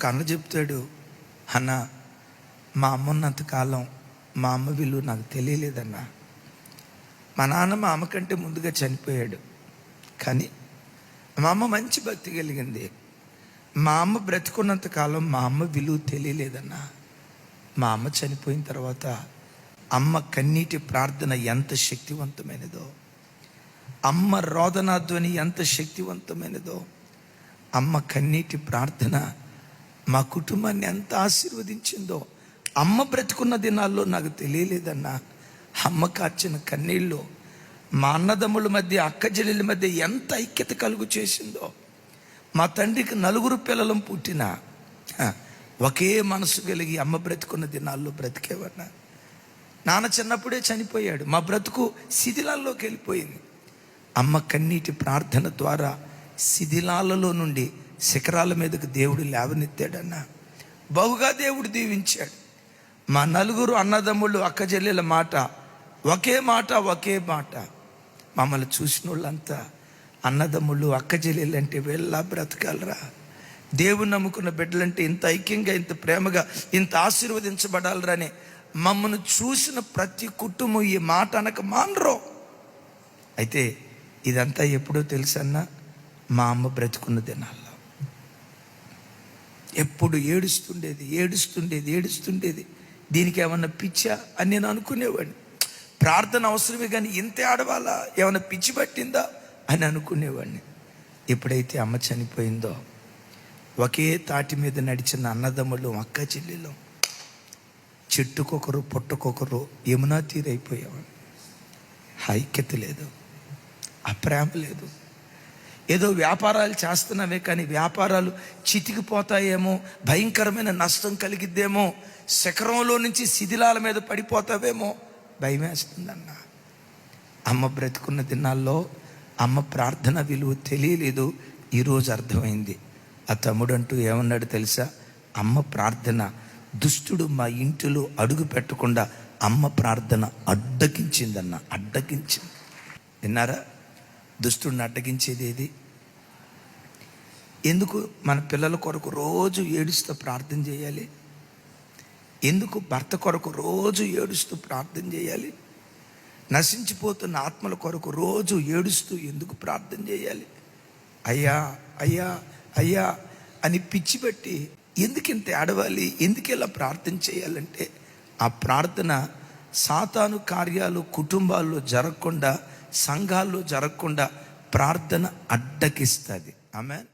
ఒక అన్న చెప్తాడు, అన్న మా అమ్మ ఉన్నంతకాలం మా అమ్మ విలువ నాకు తెలియలేదన్నా. మా నాన్న మా అమ్మ కంటే ముందుగా చనిపోయాడు, కానీ మా అమ్మ మంచి భక్తి కలిగింది. మా అమ్మ బ్రతుకున్నంతకాలం మా అమ్మ విలువ తెలియలేదన్నా. మా అమ్మ చనిపోయిన తర్వాత అమ్మ కన్నీటి ప్రార్థన ఎంత శక్తివంతమైనదో, అమ్మ రోదనాధ్వని ఎంత శక్తివంతమైనదో, అమ్మ కన్నీటి ప్రార్థన మా కుటుంబాన్ని ఎంత ఆశీర్వదించిందో అమ్మ బ్రతుకున్న దినాల్లో నాకు తెలియలేదన్నా. అమ్మ కార్చిన కన్నీళ్ళు మా అన్నదమ్ముల మధ్య, అక్క చెల్లెల మధ్య ఎంత ఐక్యత కలుగు చేసిందో. మా తండ్రికి 4 పిల్లలం పుట్టిన ఒకే మనసు కలిగి అమ్మ బ్రతుకున్న దినాల్లో బ్రతికేవన్నా. నాన్న చిన్నప్పుడే చనిపోయాడు, మా బ్రతుకు శిథిలాల్లోకి వెళ్ళిపోయింది. అమ్మ కన్నీటి ప్రార్థన ద్వారా శిథిలాలలో నుండి శిఖరాల మీదకు దేవుడు లేవనెత్తాడన్నా. బహుగా దేవుడు దీవించాడు. మా 4 అన్నదమ్ముళ్ళు, అక్క చెల్లెల మాట ఒకే మాట. మమ్మల్ని చూసిన వాళ్ళంతా అన్నదమ్ముళ్ళు, అక్క చెల్లెలు అంటే వీళ్ళ బ్రతకాలరా, దేవుని నమ్ముకున్న బిడ్డలంటే ఇంత ఐక్యంగా, ఇంత ప్రేమగా, ఇంత ఆశీర్వదించబడాలరా అని మమ్మల్ని చూసిన ప్రతి కుటుంబం ఈ మాట అనక మానరు. అయితే ఇదంతా ఎప్పుడో తెలుసన్నా, మా అమ్మ బ్రతుకున్న దినాల్లో ఎప్పుడు ఏడుస్తుండేది. దీనికి ఏమన్నా పిచ్చా అని నేను అనుకునేవాడిని. ప్రార్థన అవసరమే కానీ ఇంత ఆడవాళ్ళ, ఏమన్నా పిచ్చి పట్టిందా అని అనుకునేవాడిని. ఎప్పుడైతే అమ్మ చనిపోయిందో ఒకే తాటి మీద నడిచిన అన్నదమ్ములు, అక్క చెల్లెలు చెట్టుకొకరు పుట్టకొకరు యమునా తీరైపోయేవాడు. ఐక్యత లేదు, ఆ ప్రేమ లేదు. ఏదో వ్యాపారాలు చేస్తున్నావే కానీ వ్యాపారాలు చితికిపోతాయేమో, భయంకరమైన నష్టం కలిగిద్దేమో, శిఖరంలో నుంచి శిథిలాల మీద పడిపోతావేమో భయం వేస్తుందన్న. అమ్మ బ్రతుకున్న దినాల్లో అమ్మ ప్రార్థన విలువ తెలియలేదు, ఈరోజు అర్థమైంది. ఆ తమ్ముడు అంటూ ఏమన్నాడు తెలుసా? అమ్మ ప్రార్థన దుష్టుడు మా ఇంటిలో అడుగు పెట్టకుండా అమ్మ ప్రార్థన అడ్డగించిందన్న. అడ్డగించింది. విన్నారా? దుష్టుడిని అడ్డగించేది ఏది? ఎందుకు మన పిల్లల కొరకు రోజు ఏడుస్తూ ప్రార్థన చేయాలి? ఎందుకు భర్త కొరకు రోజు ఏడుస్తూ ప్రార్థన చేయాలి? నశించిపోతున్న ఆత్మల కొరకు రోజు ఏడుస్తూ ఎందుకు ప్రార్థన చేయాలి? అయ్యా అయ్యా అయ్యా అని పిచ్చి పెట్టి ఎందుకు ఇంత ఏడవాలి, ఎందుకు ఇలా ప్రార్థన చేయాలంటే ఆ ప్రార్థన సాతాను కార్యాలు కుటుంబాల్లో జరగకుండా, సంఘాల్లో జరగకుండా ప్రార్థన అడ్డగిస్తుంది. ఆమేన్.